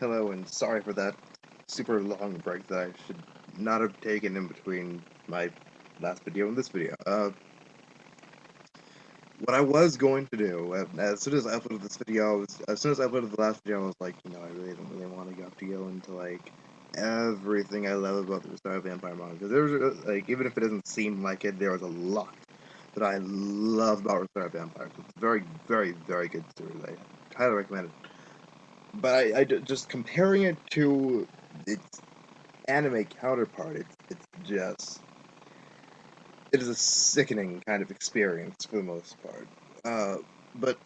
Hello, and sorry for that super long break that I should not have taken in between my last video and this video. What I was going to do, as soon as I uploaded this video, as soon as I uploaded the last video, I was like, I really don't really want to go into, like, everything I love about the Rosario+Vampire manga. Because there's, like, even if it doesn't seem like it, there was a lot that I love about Rosario+Vampire. It's a very, very, very good series. I highly recommend it. But just comparing it to its anime counterpart, it is a sickening kind of experience for the most part. But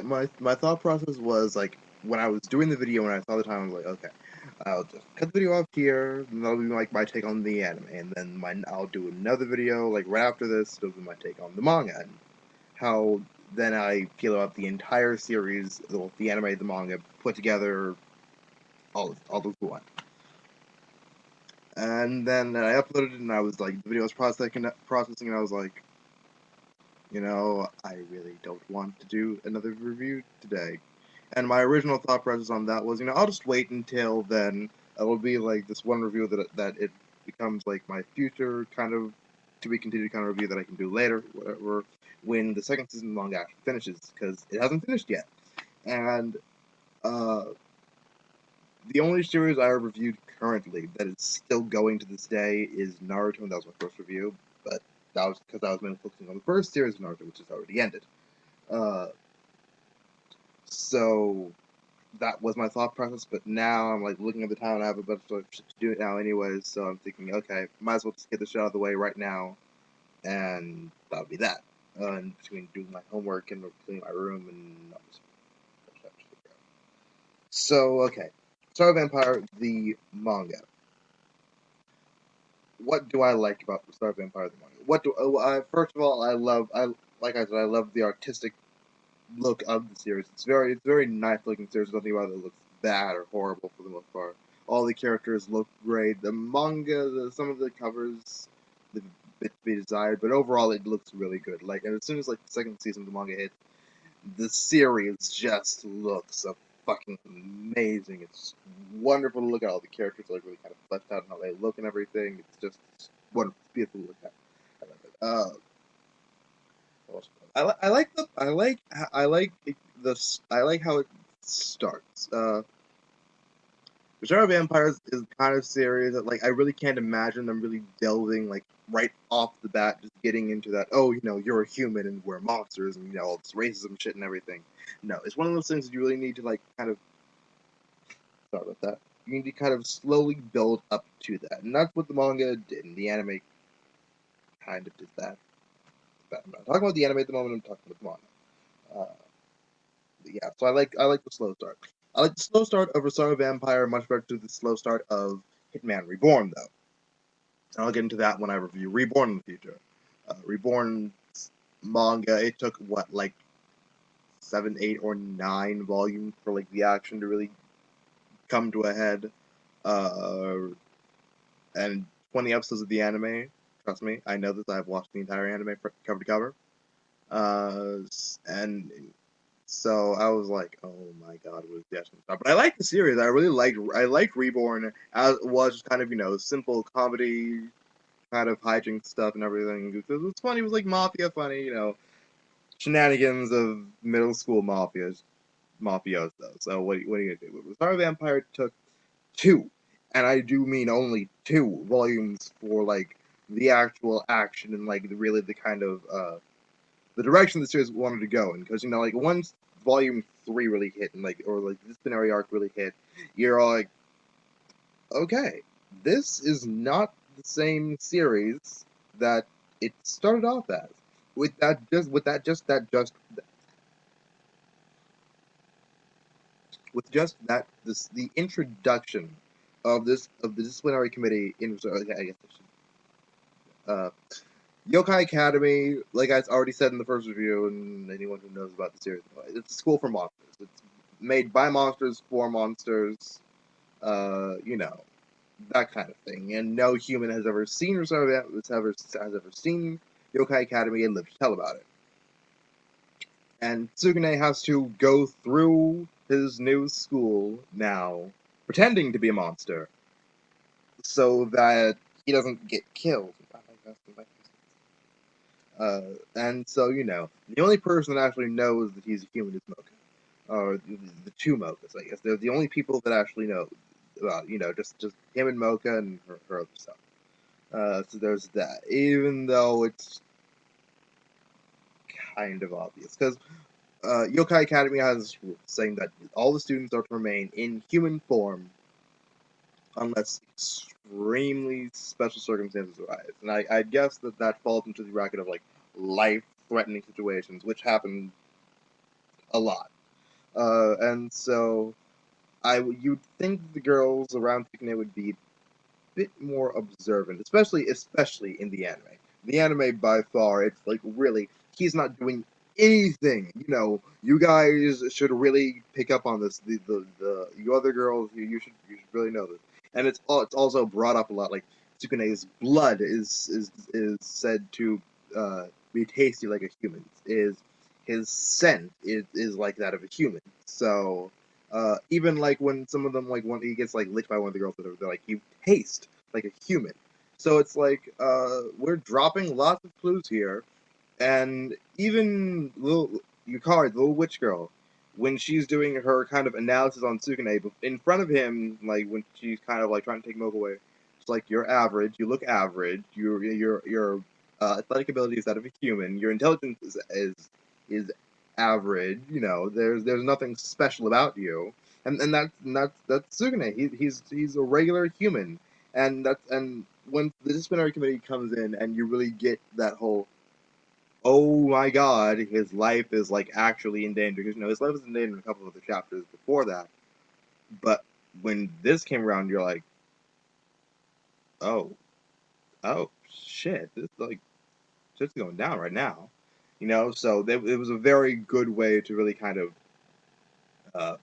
my thought process was, like, when I was doing the video, when I saw the time, I was like, okay, I'll just cut the video off here, and that'll be like my take on the anime, and then I'll do another video like right after this, it'll be my take on the manga, and how then I feel about the entire series, the anime, the manga put together, all those one. And then I uploaded it, and I was like, the video was processing, and I was like, I really don't want to do another review today. And my original thought process on that was, I'll just wait until then. It'll be like this one review that it becomes like my future kind of to be continued kind of review that I can do later, whatever, when the second season of the manga actually finishes, because it hasn't finished yet. And the only series I have reviewed currently that is still going to this day is Naruto, and that was my first review, but that was because I was mainly focusing on the first series of Naruto, which has already ended. So that was my thought process, but now I'm like looking at the time and I have a bunch of shit to do now anyways, so I'm thinking, okay, might as well just get the shit out of the way right now, and that'll be that. In between doing my homework and cleaning my room and all this. So, okay. Rosario+Vampire, the manga. What do I like about Rosario+Vampire, the manga? First of all, like I said, I love the artistic look of the series. It's very nice looking series. Nothing about it that looks bad or horrible for the most part. All the characters look great. The manga, some of the covers, the bit to be desired, but overall it looks really good. Like, and as soon as like the second season of the manga hits, the series just looks fucking amazing. It's wonderful to look at. All the characters are like really kind of fleshed out and how they look and everything. It's just wonderful, it's beautiful to look at. I like how it starts. Rosario+Vampire is the kind of series that, like, I really can't imagine them really delving, like, right off the bat, just getting into that, oh, you're a human and we're monsters and, all this racism shit and everything. No, it's one of those things that you really need to, like, kind of, sorry about that, you need to kind of slowly build up to that. And that's what the manga did, and the anime kind of did that. But I'm not talking about the anime at the moment, I'm talking about the manga. Yeah, so I like the slow start. I like the slow start of Rosario+Vampire much better to the slow start of Hitman Reborn, though. And I'll get into that when I review Reborn in the future. Reborn's manga, it took, what, like 7, 8, or 9 volumes for, like, the action to really come to a head. And 20 episodes of the anime. Trust me, I know this. I've watched the entire anime cover to cover. And so I was like, oh my god, what is the action stuff? But I liked the series. I liked Reborn as it was just kind of, simple comedy, kind of hijinks stuff and everything. It was funny. It was like mafia funny, shenanigans of middle school mafiosos. So what are you gonna do? Rosario+Vampire took 2, and I do mean only 2 volumes for, like, the actual action and, like, the kind of the direction the series wanted to go in, because like once volume 3 really hit and or the disciplinary arc really hit, you're all like, okay, this is not the same series that it started off as. The introduction of the disciplinary committee in, okay, I guess I should, Yokai Academy, like I already said in the first review, and anyone who knows about the series, it's a school for monsters. It's made by monsters for monsters, that kind of thing. And no human has ever seen Rosario has ever seen Yokai Academy and lived to tell about it. And Tsugune has to go through his new school now pretending to be a monster so that he doesn't get killed. And so, the only person that actually knows that he's a human is Mocha. Or the two Mochas, I guess. They're the only people that actually know about, just him and Mocha and her other stuff. So there's that. Even though it's kind of obvious. Because Yokai Academy has this rule saying that all the students are to remain in human form unless extremely special circumstances arise. And I guess that falls into the bracket of like life-threatening situations, which happen a lot. And so you'd think the girls around Tsukune would be a bit more observant, especially in the anime. The anime, by far, it's like really he's not doing anything. You guys should really pick up on this. You other girls, you should really know this. And it's also brought up a lot. Like Tsukune's blood is said to be tasty like a human's. His scent is like that of a human. So even like when some of them like when he gets like licked by one of the girls, they're like you taste like a human. So it's like we're dropping lots of clues here, and even little Yukari, the little witch girl, when she's doing her kind of analysis on Tsukune in front of him, like when she's kind of like trying to take Mocha away, it's like you're average, you look average, your athletic ability is that of a human, your intelligence is average. There's nothing special about you, and that's Tsukune. He's a regular human, and when the disciplinary committee comes in and you really get that whole oh my god, his life is like actually in danger. Because his life was in danger in a couple of the chapters before that. But when this came around, you're like, oh, oh shit, this like shit's going down right now. So it was a very good way to really kind of uh,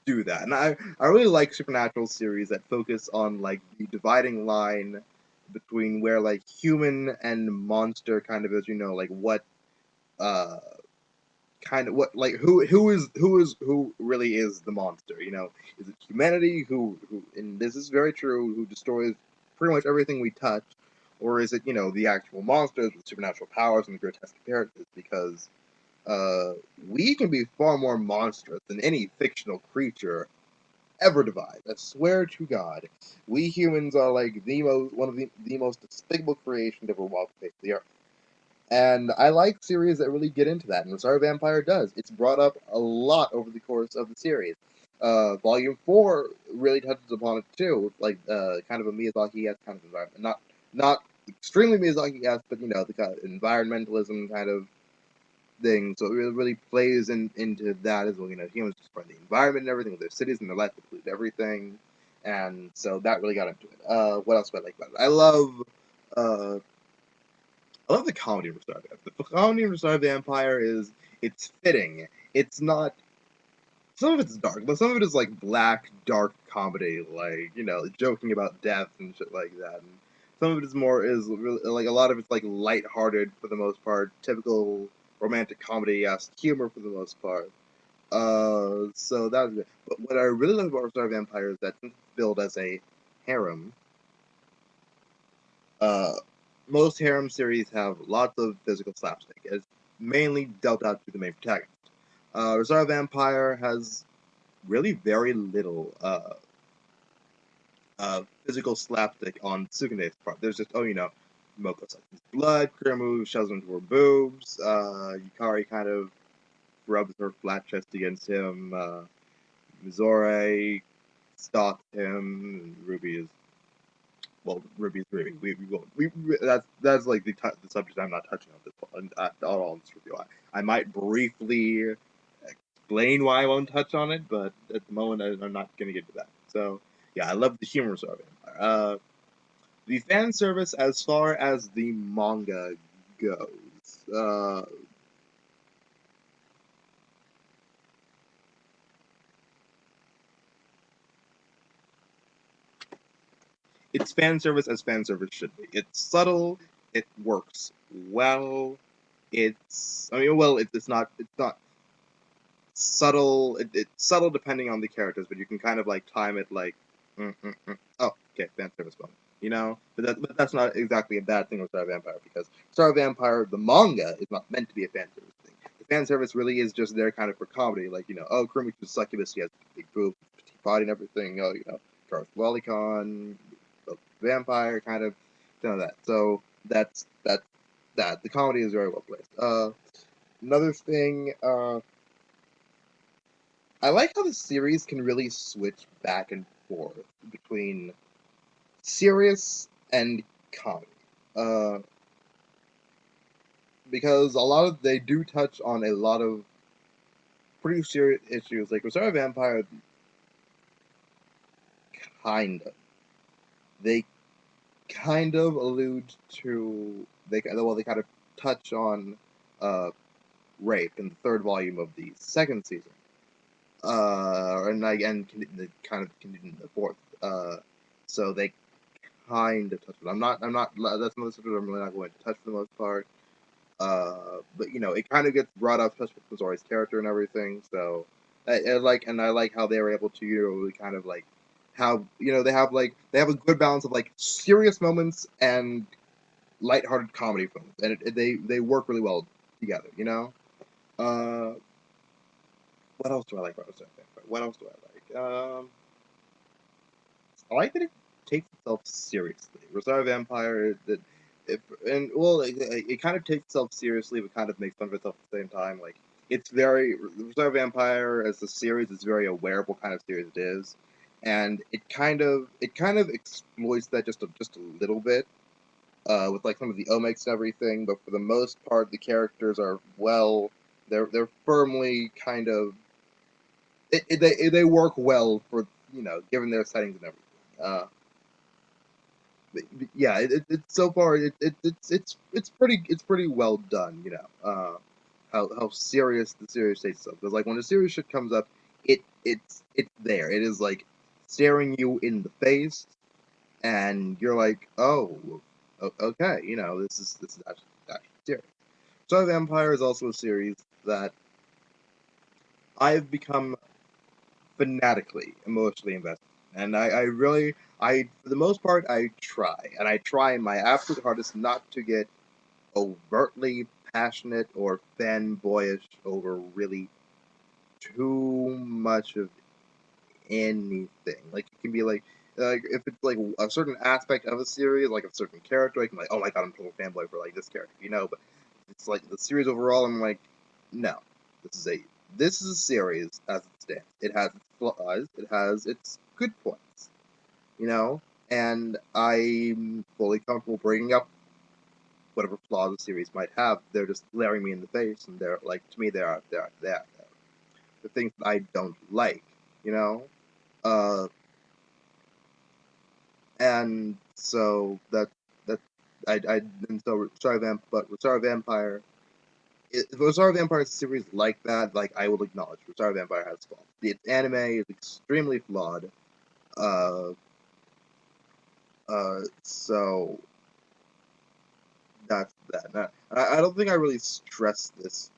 do that. And I really like supernatural series that focus on like the dividing line between where like human and monster kind of is, like what uh kind of what like who really is the monster. Is it humanity who and this is very true, who destroys pretty much everything we touch, or is it the actual monsters with supernatural powers and grotesque characters? Because we can be far more monstrous than any fictional creature ever devised. I swear to God, we humans are like one of the most despicable creations to ever walk the face of the earth. And I like series that really get into that, and Rosario+Vampire does. It's brought up a lot over the course of the series. Volume 4 really touches upon it too, like kind of a Miyazaki-esque kind of environment. Not extremely Miyazaki-esque, but the kind of environmentalism kind of thing. So it really plays into that as well. Humans destroy the environment and everything with their cities and their life includes everything. And so that really got into it. What else do I like about it? Uh, I love the comedy of Rosario. The comedy of Rosario+Vampire it's fitting. It's not. Some of it's dark, but some of it is like black, dark comedy, like joking about death and shit like that. And some of it is really, like a lot of it's like lighthearted for the most part, typical romantic comedy-esque humor for the most part. So that was good. But what I really love about Rosario+Vampire is that since it's billed as a harem, uh, most harem series have lots of physical slapstick. It's mainly dealt out to the main protagonist. Rosario+Vampire has really very little physical slapstick on Tsukune's part. There's just, Moko sucks his blood, Kurimu shoves into her boobs, Yukari kind of rubs her flat chest against him, Mizore stalks him, and Ruby is Ruby's Ruby. That's like the subject I'm not touching on this at all in this review. I might briefly explain why I won't touch on it, but at the moment I'm not going to get to that. So yeah, I love the humor of it. The fan service as far as the manga goes. It's fan service as fan service should be. It's subtle. It works well. It's not subtle. It's subtle depending on the characters, but you can kind of like time it like, oh, okay, fan service moment. You know, but that's not exactly a bad thing with Star Vampire because Star Vampire, the manga, is not meant to be a fan service thing. The fan service really is just there kind of for comedy, like oh, Kurumiku's a succubus, he has a big boob, petite body, and everything. Oh, Charles Wallicon, vampire, kind of, that. So that's that. The comedy is very well placed. Another thing, I like how the series can really switch back and forth between serious and comedy. Uh, because they do touch on a lot of pretty serious issues. Like Rosario Vampire, kind of. They kind of allude to they kind of touch on rape in the third volume of the second season. And kind of continued in the fourth. So they kind of touch it. I'm not. That's another subject I'm really not going to touch for the most part. But it kind of gets brought up, especially with Missouri's character and everything. So I like how they were able to really kind of like how they have a good balance of like serious moments and lighthearted comedy films, and they work really well together. Uh, what else do I like about Rosario Vampire? What else do I like? I like that it takes itself seriously. Rosario Vampire, it kind of takes itself seriously, but kind of makes fun of itself at the same time. Like it's very Rosario Vampire as a series is very aware of what kind of series it is, and it kind of exploits that just a little bit. With like some of the omics and everything, but for the most part, the characters are they're firmly kind of they work well for given their settings and everything. Yeah, so far it's pretty well done. How serious the series takes itself, because like when a serious shit comes up, it's there. It is like staring you in the face, and you're like, oh, okay, this is actually serious. Star Vampire is also a series that I've become fanatically emotionally invested. And I really, for the most part, I try. And I try my absolute hardest not to get overtly passionate or fanboyish over really too much of anything. Like, it can be like if it's like a certain aspect of a series, like a certain character, I can like, oh my god, I'm a total fanboy for like this character, but it's like the series overall, I'm like, no, this is a this is a series as it stands. It has its flaws, it has its good points, you know, and I'm fully comfortable bringing up whatever flaws the series might have. They're just glaring me in the face, and they're like to me, they're the things that I don't like, you know. Uh, and so that I and so Rosario Vampire. If Rosario Vampire is a series like that, like I will acknowledge, Rosario Vampire has flaws. Its anime is extremely flawed. Uh, so that's that. Now, I don't think I really stressed this,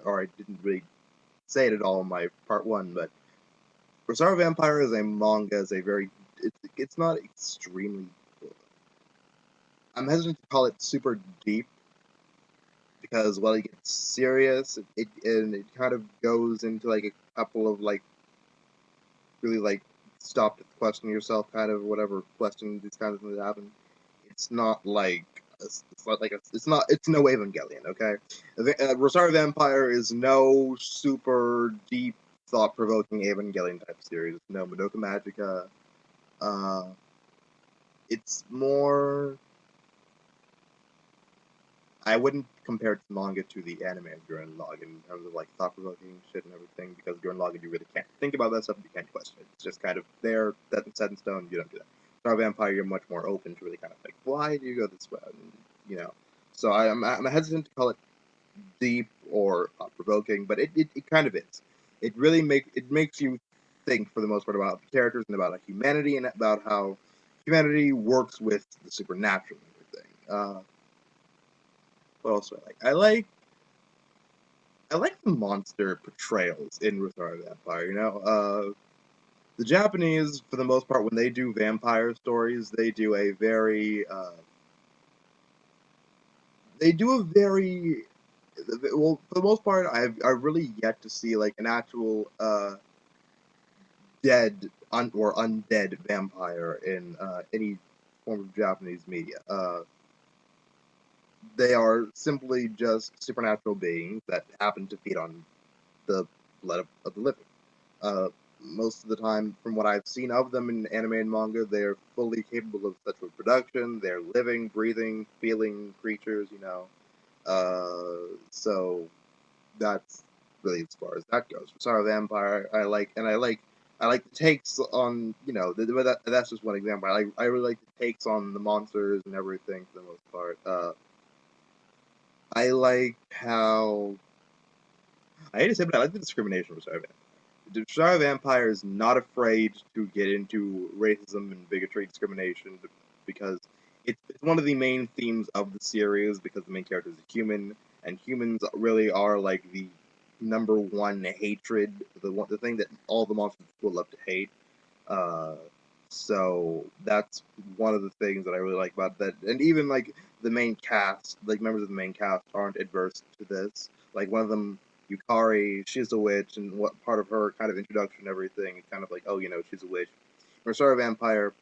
or I didn't really say it at all in my part one, but Rosario Vampire is a manga, is a very, it's not extremely, I'm hesitant to call it super deep, because while it gets serious, it kind of goes into like a couple of like really like stop to question yourself kind of whatever question these kinds of things happen. It's not like it's no Evangelion, okay? Rosario Vampire is no super deep thought provoking Evangelion type series. No Madoka Magica. Uh, it's more, I wouldn't compare its manga to the anime of Gurren Lagann in terms of like thought-provoking shit and everything, because Gurren Lagann you really can't think about that stuff, you can't question it. It's just kind of there, that's set in stone. You don't do that. Star Vampire, you're much more open to really kind of like, why do you go this way? And, so I'm hesitant to call it deep or thought-provoking, but it kind of is. It makes you think for the most part about the characters and about humanity and about how humanity works with the supernatural and everything. What else do I like? I like the monster portrayals in Rosario+Vampire. The Japanese, for the most part, when they do vampire stories, they do a very well. For the most part, I've really yet to see like an actual or undead vampire in any form of Japanese media. They are simply just supernatural beings that happen to feed on the blood of the living. Uh, Most of the time, from what I've seen of them in anime and manga, they're fully capable of sexual reproduction. They're living, breathing, feeling creatures. So that's really as far as that goes. For Star Vampire, I like the takes on that's just one example. I really like the takes on the monsters and everything for the most part. I like how I hate to say, it, but I like the discrimination of Star Vampire. The Star Vampire is not afraid to get into racism and bigotry, discrimination, because it's one of the main themes of the series. Because the main character is a human, and humans really are like the number one hatred, the thing that all the monsters will love to hate. Uh, so that's one of the things that I really like about that, and even like the main cast, like members of the main cast, aren't adverse to this. Like one of them, Yukari, she's a witch, and what part of her kind of introduction and everything is kind of like, oh, she's a witch. For Star Vampire,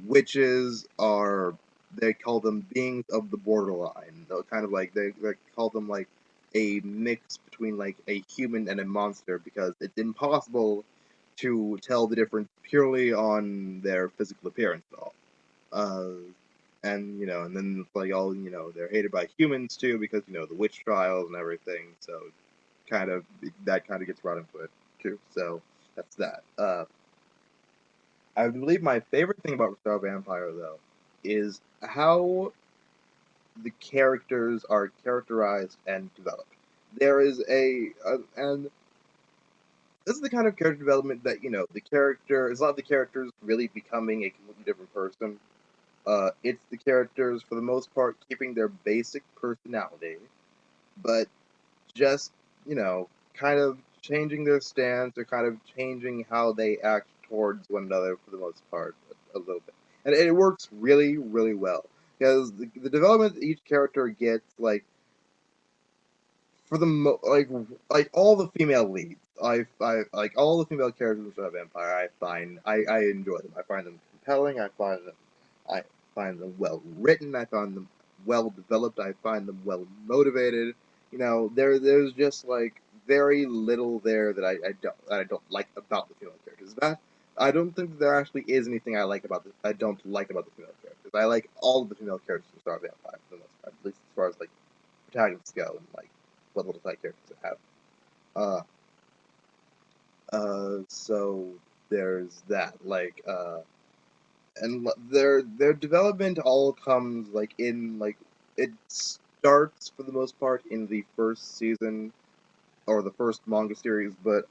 witches are they call them beings of the borderline. They're kind of like they call them like a mix between like a human and a monster because it's impossible to tell the difference purely on their physical appearance at all. Uh, and then like all they're hated by humans too because the witch trials and everything. So kind of that kind of gets brought into it too. So that's that. I believe my favorite thing about Star Vampire though is how the characters are characterized and developed. There is and this is the kind of character development that the character is not the characters really becoming a completely different person. It's the characters for the most part keeping their basic personality, but just kind of changing their stance or kind of changing how they act towards one another for the most part a little bit, and it works really really well because the development that each character gets for the like all the female leads. I like all the female characters of Vampire. I enjoy them. I find them compelling. I find them well written. I find them well developed. I find them well motivated. There's just like very little there that I don't like about the female characters. That I don't think that there actually is anything I don't like about the female characters. I like all of the female characters in Star Vampire for the most part, at least as far as like protagonists go and like what little side characters I have. Uh, so there's that. And their development all comes it starts for the most part in the first season or the first manga series, but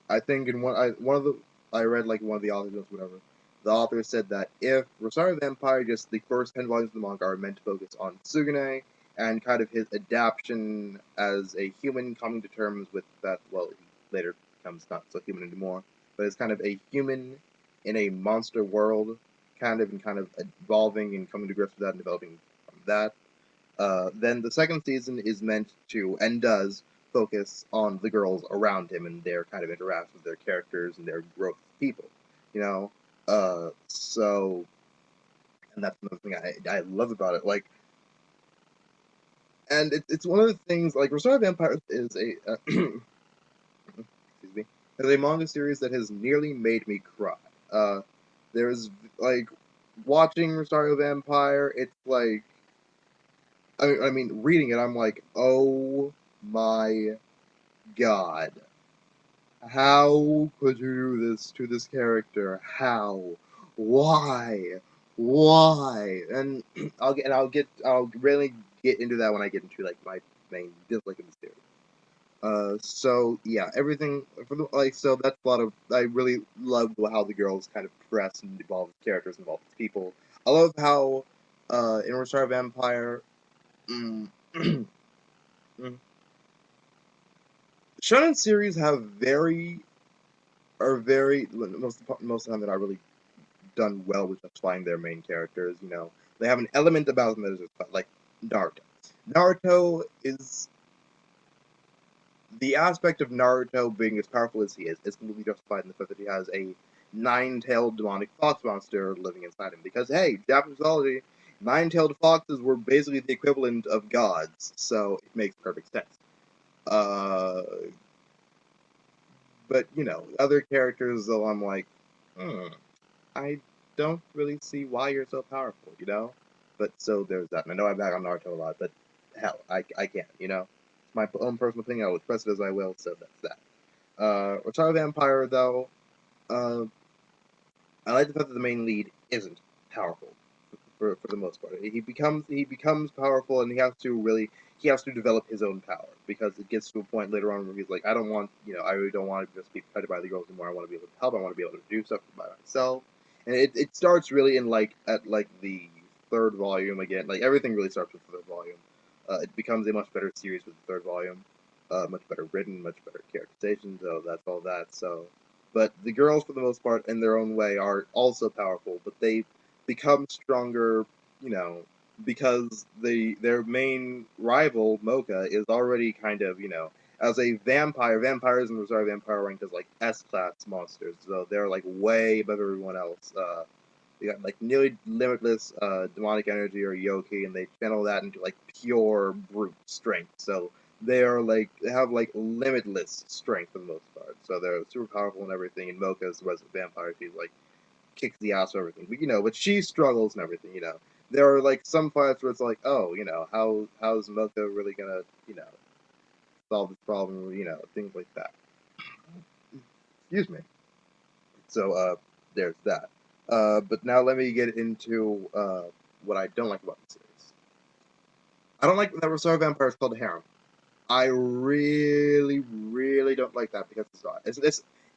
I think in one of the I read like one of the authors notes, whatever. The author said that if Rosario Vampire, just the first 10 volumes of the manga are meant to focus on Sugune and kind of his adaptation as a human coming to terms with that, well, he later becomes not so human anymore, but as kind of a human in a monster world, kind of evolving and coming to grips with that and developing from that. Then the second season is meant to, and does, focus on the girls around him and their kind of interaction with their characters and their growth as people. You know, so and that's another thing I love about it. And it's one of the things like Rosario Vampire is excuse me, is a manga series that has nearly made me cry. There's like watching Rosario Vampire. It's like I mean, reading it, I'm like, oh my god. How could you do this to this character? How? Why? Why? And I'll really get into that when I get into like my main dislike of the series. So yeah, everything for the so that's a lot of I really love how the girls kind of progress and evolve as characters, evolve as people. I love how in Rosario Vampire, mm, Shonen series have very most of the time they're not really done well with justifying their main characters. You know, they have an element about them that is just like Naruto. Naruto is the aspect of Naruto being as powerful as he is completely justified in the fact that he has a nine-tailed demonic fox monster living inside him. Because hey, Japanese mythology, nine-tailed foxes were basically the equivalent of gods, so it makes perfect sense. Uh, but you know, other characters though, I'm like, I don't really see why you're so powerful, you know? But so there's that. And I know I bag on Naruto a lot, but hell, I can't, you know? It's my own personal opinion. I'll express it as I will, so that's that. Rosario+Vampire, though, uh, I like the fact that the main lead isn't powerful for the most part. He becomes powerful, and he has to develop his own power because it gets to a point later on where he's like, I really don't want to just be fed by the girls anymore. I want to be able to help. I want to be able to do stuff by myself. And it starts really in at the third volume again. Like everything really starts with the third volume. It becomes a much better series with the third volume. Much better written, much better characterization. So that's all that. So, but the girls, for the most part, in their own way, are also powerful. But they become stronger, you know, because their main rival Mocha is already kind of, as a vampire. Vampires in Rosario+Vampire ranked as like S-class monsters, so they're like way above everyone else. They got like nearly limitless demonic energy or yoki, and they channel that into like pure brute strength. So they have like limitless strength for the most part. So they're super powerful and everything. And Mocha's the resident vampire. She's like kicks the ass or everything. But she struggles and everything. There are like some fights where it's like, oh, how's Mocha really gonna, solve this problem? Things like that. Excuse me. So there's that. But now let me get into what I don't like about the series. I don't like that Rosario Vampire is called a harem. I really, really don't like that because it's not.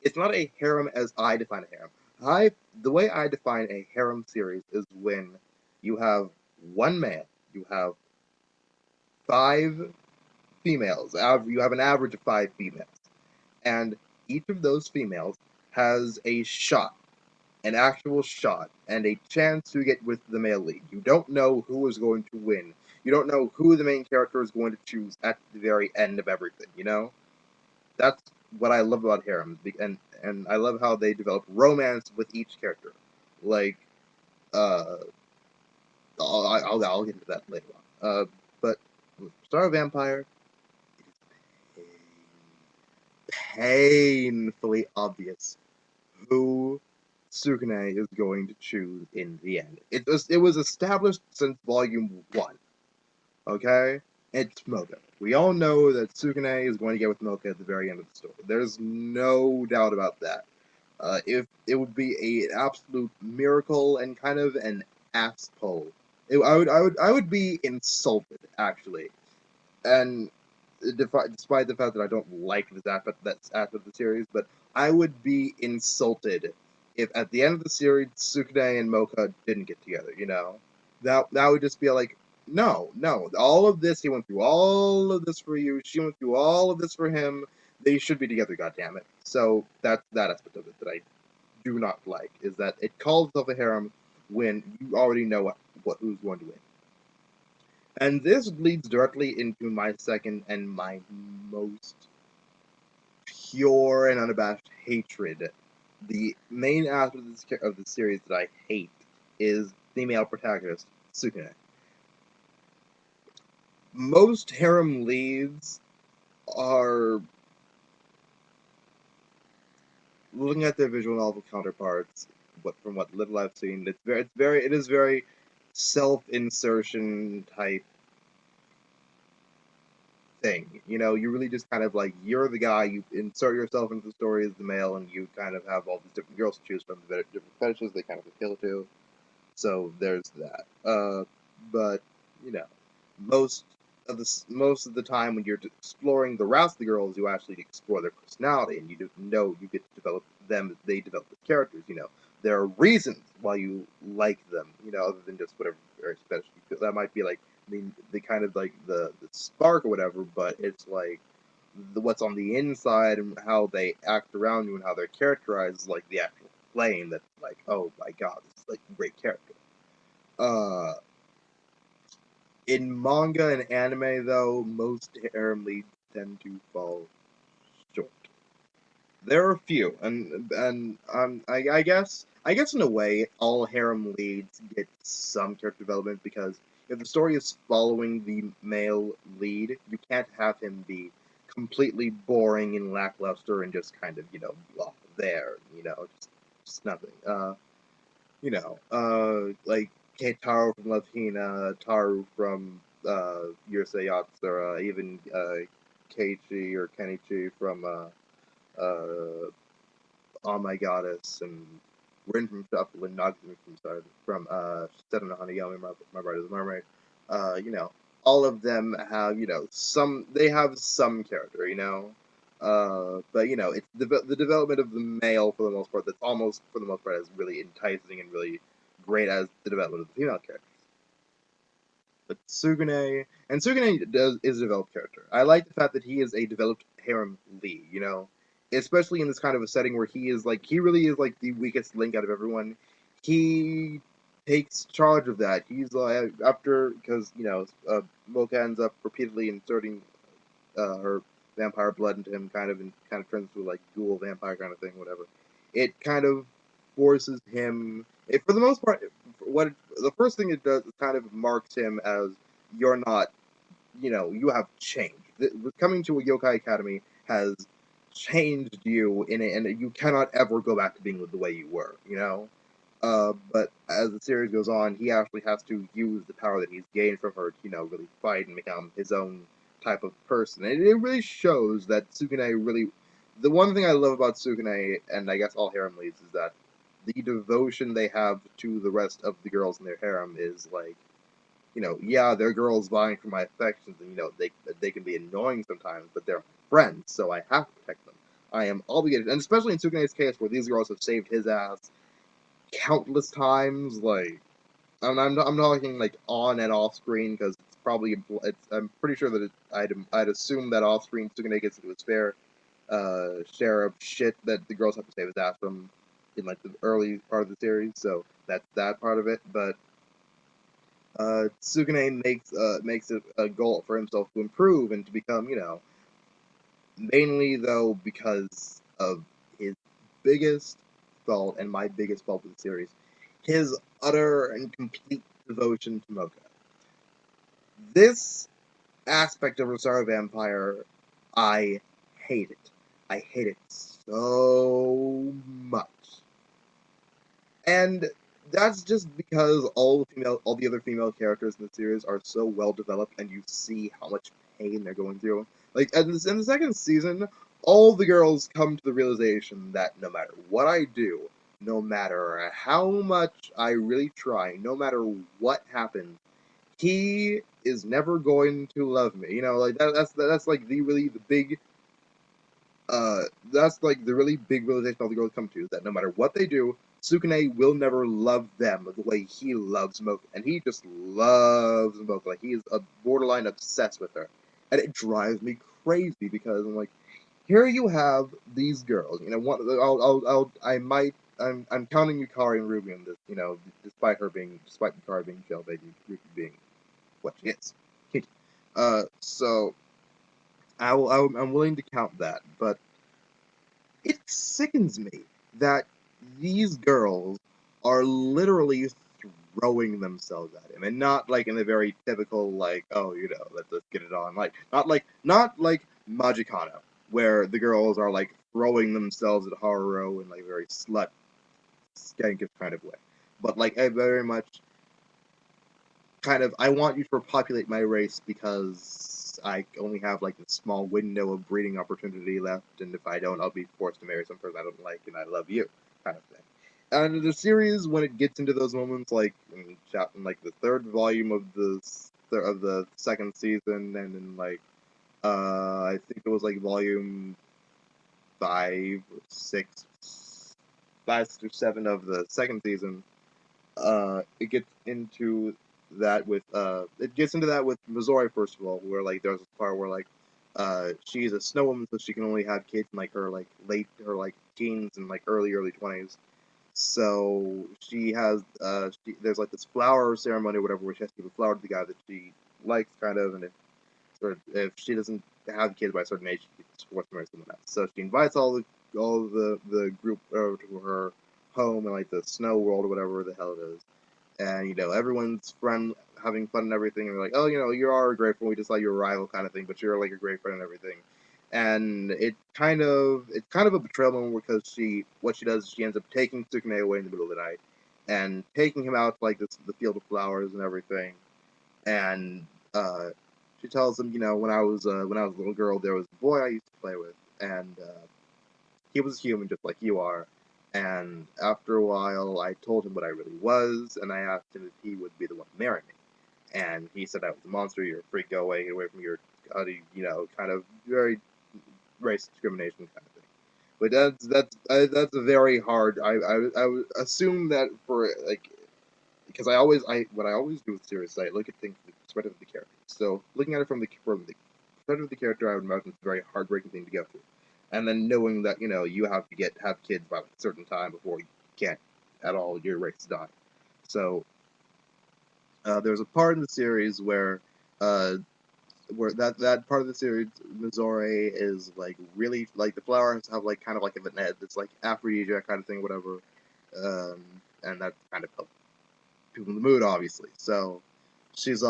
It's not a harem as I define a harem. The way I define a harem series is when you have one male, you have five females. You have an average of five females, and each of those females has a shot, an actual shot, and a chance to get with the male lead. You don't know who is going to win. You don't know who the main character is going to choose at the very end of everything. That's what I love about harems, and I love how they develop romance with each character. Like, uh, I'll get into that later on. But with Star Vampire, it is painfully obvious who Sukune is going to choose in the end. It was established since volume 1. Okay? It's Mocha. We all know that Sukune is going to get with Mocha at the very end of the story. There's no doubt about that. If it would be an absolute miracle and kind of an ass pull. I would be insulted actually, and despite the fact that I don't like that's aspect of the series, but I would be insulted if at the end of the series Sukune and Mocha didn't get together. That would just be like, no, no, all of this, he went through all of this for you, she went through all of this for him. They should be together, goddammit. So that's that aspect of it that I do not like, is that it calls itself a harem when you already know who's going to win. And this leads directly into my second and my most pure and unabashed hatred. The main aspect of the series that I hate is female protagonist Sukune. Most harem leads are looking at their visual novel counterparts. From what little I've seen, it is very self-insertion type thing. You really just kind of like, you're the guy, you insert yourself into the story as the male, and you kind of have all these different girls to choose from, the different fetishes they kind of appeal to. So there's that. But you know, most of the time when you're exploring the rest of the girls, you actually explore their personality, and you get to develop them. They develop as characters. There are reasons why you like them. Other than just whatever very special you feel. That might be like the kind of like the spark or whatever, but it's like what's on the inside and how they act around you and how they're characterized is like the actual playing. That's like, oh my god, this is like a great character. Uh, in manga and anime, though, most harem leads tend to fall short. There are a few, I guess in a way, all harem leads get some character development because if the story is following the male lead, you can't have him be completely boring and lackluster and just kind of blah, there, just nothing. Like Keitaro from Love Hina, Taru from Yurusei Yatsura, even Keiichi or Kenichi from On My Goddess, and Rin from Shuffle, and Nagumi from Seven no Hanayome, My Bride is a Mermaid. All of them have they have some character, but it's the development of the male for the most part that's almost for the most part is really enticing and really great as the development of the female character. But Sugune is a developed character. I like the fact that he is a developed harem lead, especially in this kind of a setting where he really is like the weakest link out of everyone. He takes charge of that. He's after because Mocha ends up repeatedly inserting her vampire blood into him, and kind of turns into like dual vampire kind of thing, whatever. It kind of forces him. For the most part, the first thing it does is kind of marks him as you're not, you have changed. Coming to a yokai academy has changed you and you cannot ever go back to being the way you were, but as the series goes on, he actually has to use the power that he's gained from her to, really fight and become his own type of person. And it really shows that Sukune really. The one thing I love about Sukune, and I guess all harem leads, is that the devotion they have to the rest of the girls in their harem is like, yeah, they're girls vying for my affections, and they can be annoying sometimes, but they're my friends, so I have to protect them. I am obligated, and especially in Sukune's case, where these girls have saved his ass countless times. Like, I'm talking like on and off screen because it's probably I'm pretty sure that I'd assume that off screen Sukune gets into his fair share of shit that the girls have to save his ass from in like the early part of the series. So that's that part of it. But Sukune makes it a goal for himself to improve and to become, mainly though because of his biggest fault and my biggest fault with the series, his utter and complete devotion to Mocha. This aspect of Rosario+Vampire, I hate it. I hate it so much. And that's just because all the other female characters in the series are so well developed, and you see how much pain they're going through. Like in the second season, all the girls come to the realization that no matter what I do, no matter how much I really try, no matter what happens, he is never going to love me. Like that's like the big that's like the really big realization all the girls come to, is that no matter what they do, Sukune will never love them the way he loves Mocha. And he just loves Mocha. Like, he is a borderline obsessed with her. And it drives me crazy because I'm like, here you have these girls. I'm counting Yukari and Ruby in this, despite Yukari being jailbait, Ruby being what she is. So I'm willing to count that, but it sickens me that these girls are literally throwing themselves at him, and not like in a very typical like, oh, let's get it on, like not like Magicano, where the girls are like throwing themselves at Haruo in like a very skankish kind of way, but like a very much kind of, I want you to repopulate my race because I only have like a small window of breeding opportunity left, and if I don't, I'll be forced to marry some person I don't like, and I love you, kind of thing. And the series, when it gets into those moments, like in like the third volume of the second season, and in like I think it was like volume 5 or 6, 5 or 7 of the second season, it gets into that with Missouri, first of all, where like there's this part where like She's a snow woman, so she can only have kids in like her like teens and like early 20s. So she has there's like this flower ceremony or whatever where she has to give a flower to the guy that she likes kind of, and if she doesn't have kids by a certain age, she gets forced to marry someone else. So she invites all the group over to her home in like the snow world or whatever the hell it is, and everyone's having fun and everything, and they're like, oh, you're our great friend, we just saw your rival kind of thing, but you're like a great friend and everything. And it's kind of a betrayal moment because what she does is she ends up taking Tsukune away in the middle of the night and taking him out to like the field of flowers and everything. And she tells him, when I was a little girl, there was a boy I used to play with, and he was human just like you are. And after a while, I told him what I really was, and I asked him if he would be the one to marry me. And he said I was a monster. You're a freak. Go away. Get away from your, kind of very race discrimination kind of thing. But that's a very hard. I would assume that for like because what I always do with series, I look at things from the perspective of the character. So looking at it from the perspective of the character, I would imagine it's a very heartbreaking thing to go through. And then knowing that you have to have kids by like a certain time before you can't at all your race die. So there's a part in the series uh, where that part of the series, Missouri is like really like the flower has to have like kind of like a net that's like aphrodisiac kind of thing, whatever, um, and that kind of helps people in the mood, obviously. So she is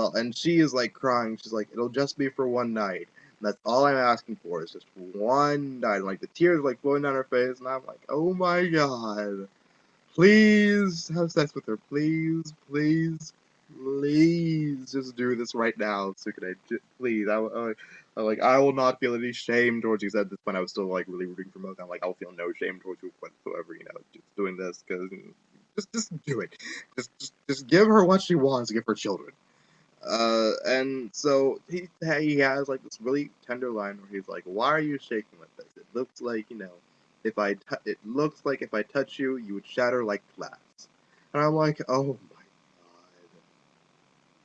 like crying. She's like, it'll just be for one night. And that's all I'm asking for is just one night. And like the tears like flowing down her face, and I'm like, oh my god, please have sex with her, please, please, please, just do this right now, Sukune. Please, I will not feel any shame towards you. At this point, I was still like really rooting for Mocha. I'm like, I'll feel no shame towards you whatsoever. Just doing this because just do it. Just give her what she wants. Give her children. And so he has like this really tender line where he's like, "Why are you shaking like this? It looks like it looks like if I touch you, you would shatter like glass." And I'm like, "Oh my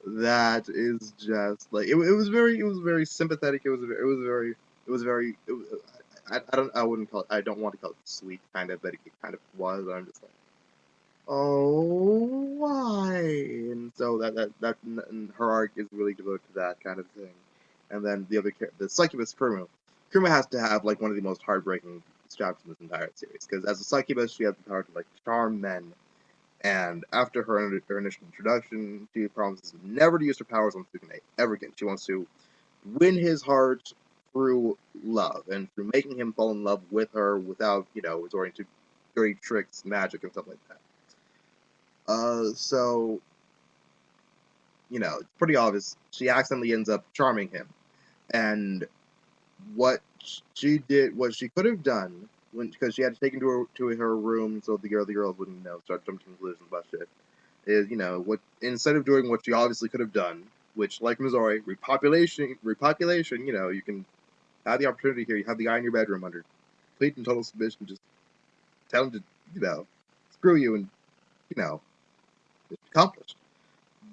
god, that is just like it was very sympathetic. I wouldn't call it. I don't want to call it sweet kind of, but it kind of was. I'm just like, oh, why? And so and her arc is really devoted to that kind of thing. And then the succubus Kuruma. Kuruma has to have like one of the most heartbreaking straps in this entire series because as a succubus, she has the power to like charm men. And after her initial introduction, she promises never to use her powers on Sukune ever again. She wants to win his heart through love and through making him fall in love with her without resorting to dirty tricks, magic, and stuff like that. So it's pretty obvious. She accidentally ends up charming him, and what what she could have done, because she had to take him to her room so the girls wouldn't start jumping to conclusions about shit. Is what instead of doing what she obviously could have done, which like Missouri, repopulation. You can have the opportunity here. You have the guy in your bedroom under complete and total submission. Just tell him to screw you and it's accomplished.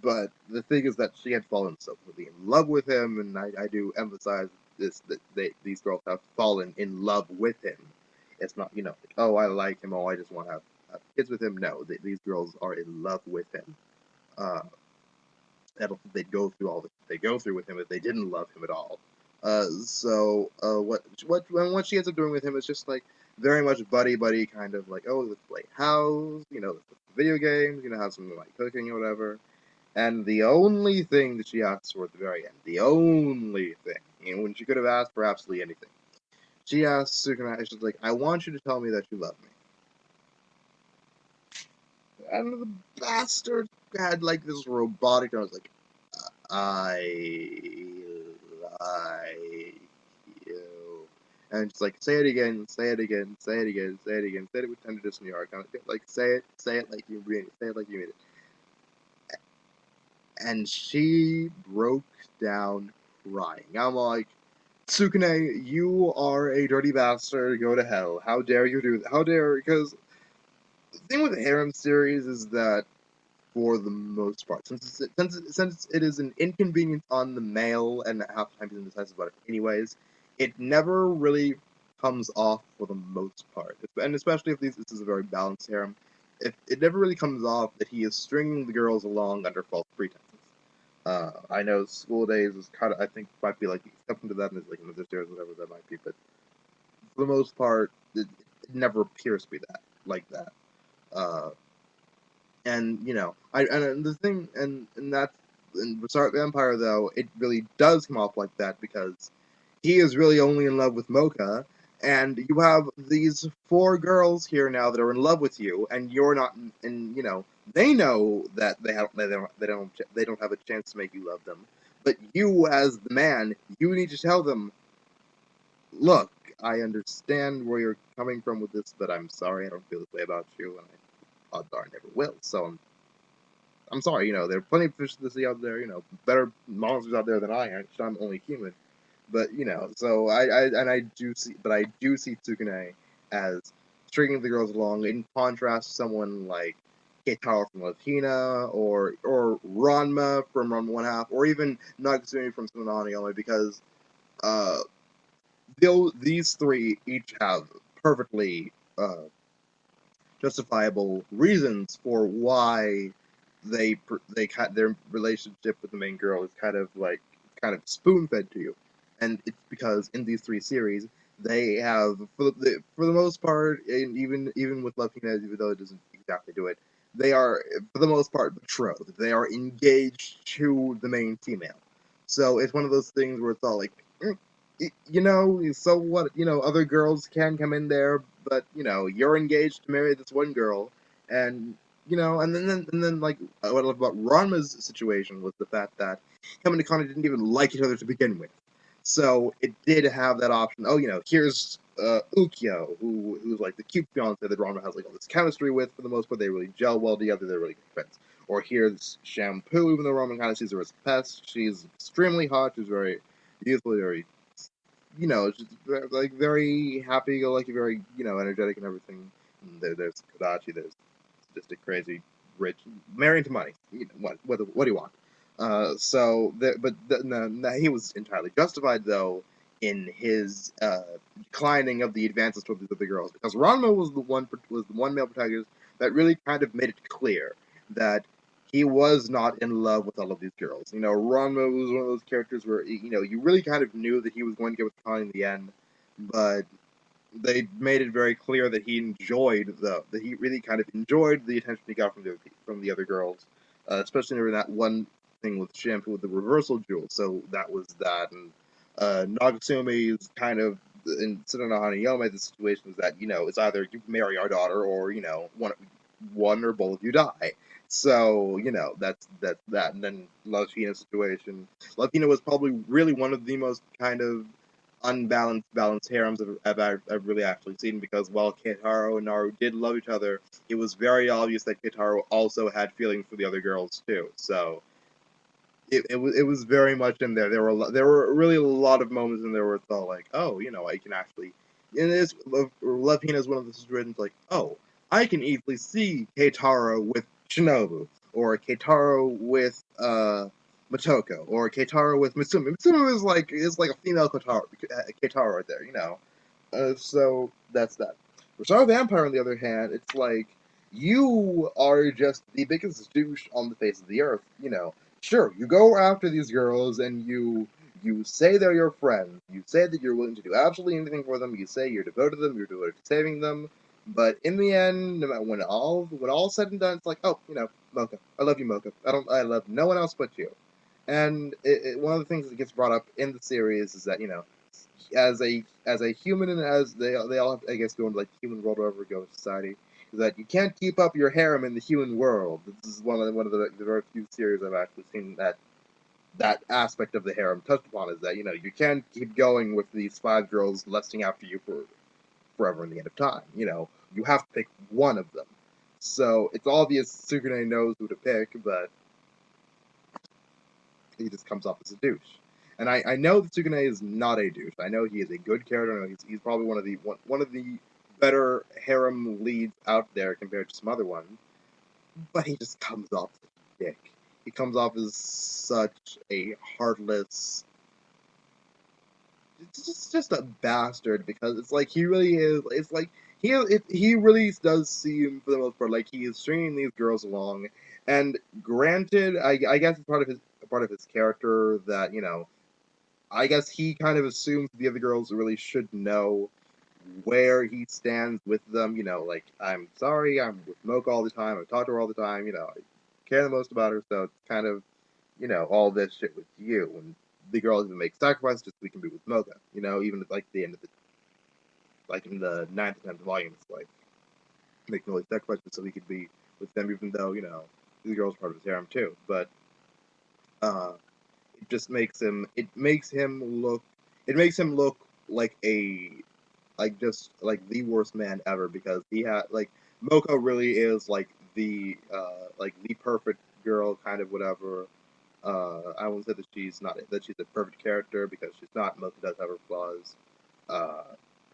But the thing is that she had fallen so completely in love with him, and I do emphasize that these girls have fallen in love with him. It's not, like, oh, I like him, oh, I just want to have kids with him. No, these girls are in love with him. Uh, I don't think they'd go through all that they go through with him if they didn't love him at all. What she ends up doing with him is just like very much buddy kind of like, oh, let's play house, let's play video games, have some like cooking or whatever. And the only thing that she asks for at the very end, the only thing, when she could have asked for absolutely anything, she asks Sukuna, she's like, I want you to tell me that you love me. And the bastard had like this robotic, and I was like, I like you. And she's like, say it again, say it again, say it again, say it again, say it with tenderness in your heart. Like, say it like you mean it, say it like you mean it. And she broke down crying. I'm like, Tsukune, you are a dirty bastard. Go to hell. How dare you do that? How dare? Because the thing with the harem series is that, for the most part, since it is an inconvenience on the male, and half the time he's indecisive about it anyways, it never really comes off for the most part, and especially if this is a very balanced harem, it never really comes off that he is stringing the girls along under false pretenses. I know School Days is kind of, I think, might be like the exception to that, and there's like another series, whatever that might be, but for the most part, it never appears to be that, like that. Uh, and you know, and the thing, and that's in Rosario+Vampire though, it really does come off like that because he is really only in love with Mocha, and you have these four girls here now that are in love with you, and you're not, and you know, they know that they don't have a chance to make you love them, but you as the man, you need to tell them, look, I understand where you're coming from with this, but I'm sorry, I don't feel this way about you, and odds are I never will. So I'm sorry, you know, there are plenty of fish to sea out there, you know, better monsters out there than I am. I'm only human. But, you know, so I do see Tsukune as stringing the girls along in contrast to someone like Keitaro from Latina or Ranma from Ranma One Half, or even Nagasumi from Sunanayome, because uh, these three each have perfectly justifiable reasons for why their relationship with the main girl is kind of spoon fed to you, and it's because in these three series they have for the most part, and even with Latina, even though it doesn't exactly do it, they are for the most part betrothed. They are engaged to the main female, so it's one of those things where it's all like. You know, so what? You know, other girls can come in there, but you know, you're engaged to marry this one girl, and you know, and then like what I love about Ranma's situation was the fact that him and Akane didn't even like each other to begin with, so it did have that option. Oh, you know, here's Ukyo, who's like the cute fiance that Ranma has like all this chemistry with. For the most part, they really gel well together. They're really good friends. Or here's Shampoo, even though Ranma kind of sees her as a pest. She's extremely hot. She's very youthful, very you know, just like very happy-go-lucky, very energetic and everything. And there's Kodachi, there's just a crazy rich, married to money. You know, what do you want? No, he was entirely justified though in his declining of the advances toward these other girls, because Ranma was the one male protagonist that really kind of made it clear that he was not in love with all of these girls. You know, Ranma was one of those characters where you really kind of knew that he was going to get with Connie in the end, but they made it very clear that he really kind of enjoyed the attention he got from the other girls, especially during that one thing with Shampoo with the reversal jewel. So that was that, and Nagasumi is kind of in Tsunono Hanayome. The situation is that it's either you marry our daughter or one or both of you die. So that's that, and then Latina's situation. Latina was probably really one of the most kind of balanced harems I've really actually seen, because while Keitaro and Naru did love each other, it was very obvious that Keitaro also had feelings for the other girls too. So it was very much in there. There were really a lot of moments in there where it's all like, oh, I can actually. And this Love Hina is one of the situations like, oh, I can easily see Keitaro with Shinobu, or Keitaro with Motoko, or Keitaro with Mitsumi. Mitsumi is like a female Keitaro right there, so that's that. Rosario+Vampire, on the other hand, it's like you are just the biggest douche on the face of the earth. Sure, you go after these girls and you say they're your friends. You say that you're willing to do absolutely anything for them. You say you're devoted to them. You're devoted to saving them. But in the end, no matter when all said and done, it's like, oh, Mocha, I love you, Mocha. I love no one else but you. And one of the things that gets brought up in the series is that as a human, and as they all have, I guess, go into like the human world or whatever, go to society, is that you can't keep up your harem in the human world. This is one of the very few series I've actually seen that aspect of the harem touched upon, is that you can't keep going with these five girls lusting after you for forever in the end of time. You have to pick one of them. So it's obvious Sukune knows who to pick, but he just comes off as a douche. And I know that Tsugune is not a douche. I know he is a good character. I know he's probably one of the better harem leads out there compared to some other ones. But he just comes off as a dick. He comes off as such a heartless, it's just a bastard because it's like he really is. It's like he really does seem for the most part like he is stringing these girls along. And granted, I guess it's part of his character that I guess he kind of assumes the other girls really should know where he stands with them. Like I'm sorry, I'm with Mocha all the time. I talk to her all the time. I care the most about her, so it's kind of all this shit with you. And the girl even makes sacrifices just so we can be with Mocha. Even at like the end of the like in the ninth and tenth volume, it's like making all these sacrifices so we could be with them, even though the girl's part of his harem too. But uh, it just makes him look like just like the worst man ever because he had like Mocha really is like the perfect girl, kind of whatever. I won't say that she's a perfect character because she's not. Mocha does have her flaws. Uh,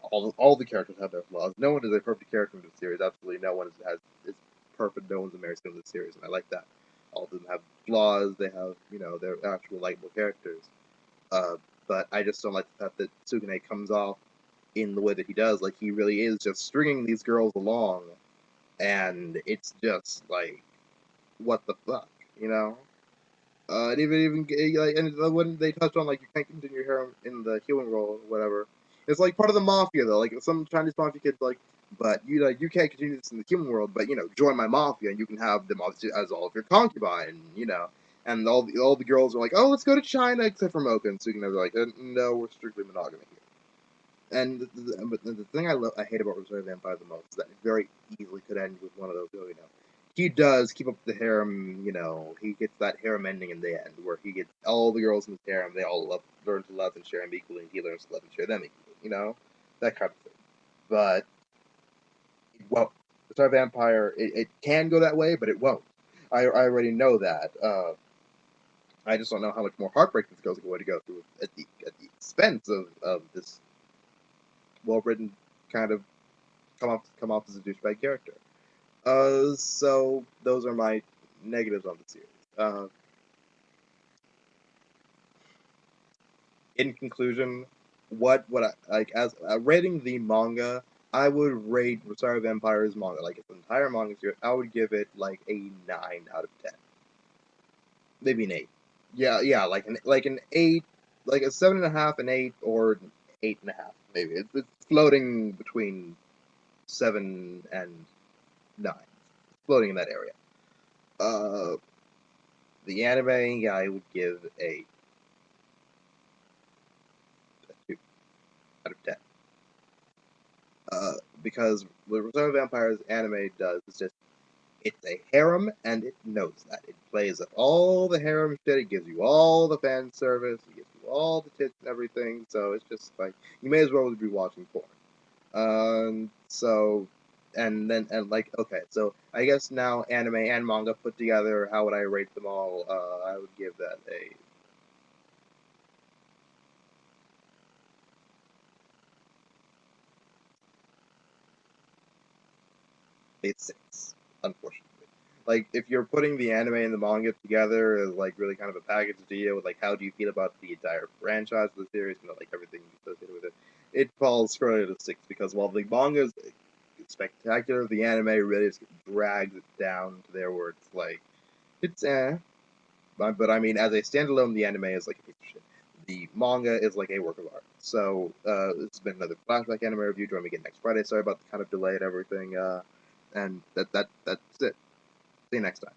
all the characters have their flaws. No one is a perfect character in the series. Absolutely, no one is perfect. No one's a Mary Sue in the series, and I like that. All of them have flaws. They have their actual likable characters. Uh, but I just don't like the fact that Sugune comes off in the way that he does. Like he really is just stringing these girls along, and it's just like, what the fuck, you know? And even like, and when they touch on like you can't continue your harem in the healing role or whatever, it's like part of the mafia though. Like some Chinese mafia kids like, but you can't continue this in the human world, but join my mafia and you can have them as all of your concubine, And all the girls are like, oh, let's go to China, except for Mocha and Sugino. They're like, no, we're strictly monogamy here. And but the thing I hate about Rosario Vampire the most is that it very easily could end with one of those. He does keep up the harem. He gets that harem ending in the end, where he gets all the girls in his harem. They all learn to love and share him equally, and he learns to love and share them equally. That kind of thing. But well, Rosario Vampire, it can go that way, but it won't. I already know that. I just don't know how much more heartbreak this girl's going to go through at the expense of this well written kind of come off as a douchebag character. So those are my negatives on the series. In conclusion, what I like as rating the manga, I would rate Rosario Vampire's manga, like its entire manga series, I would give it like a 9 out of 10, maybe an 8. Yeah, yeah, like an 8, like a 7.5, an 8, or an 8.5, maybe. It's floating between 7 and 9, floating in that area. Uh, the anime, yeah, I would give a 2 out of 10. Uh, because what Rosario Vampire's anime does is just it's a harem and it knows that. It plays up all the harem shit, it gives you all the fan service, it gives you all the tits and everything, so it's just like you may as well be watching porn. So and like okay, so I guess now anime and manga put together, how would I rate them all? I would give that a 6, unfortunately. Like if you're putting the anime and the manga together as like really kind of a package deal with like how do you feel about the entire franchise of the series and like everything associated with it, it falls squarely to 6 because while the manga is spectacular, the anime really just drags it down to there where it's like it's but I mean as a standalone, the anime is like a piece of shit. The manga is like a work of art. So this has been another flashback anime review. Join me again next Friday. Sorry about the kind of delay and everything. And that's it. See you next time.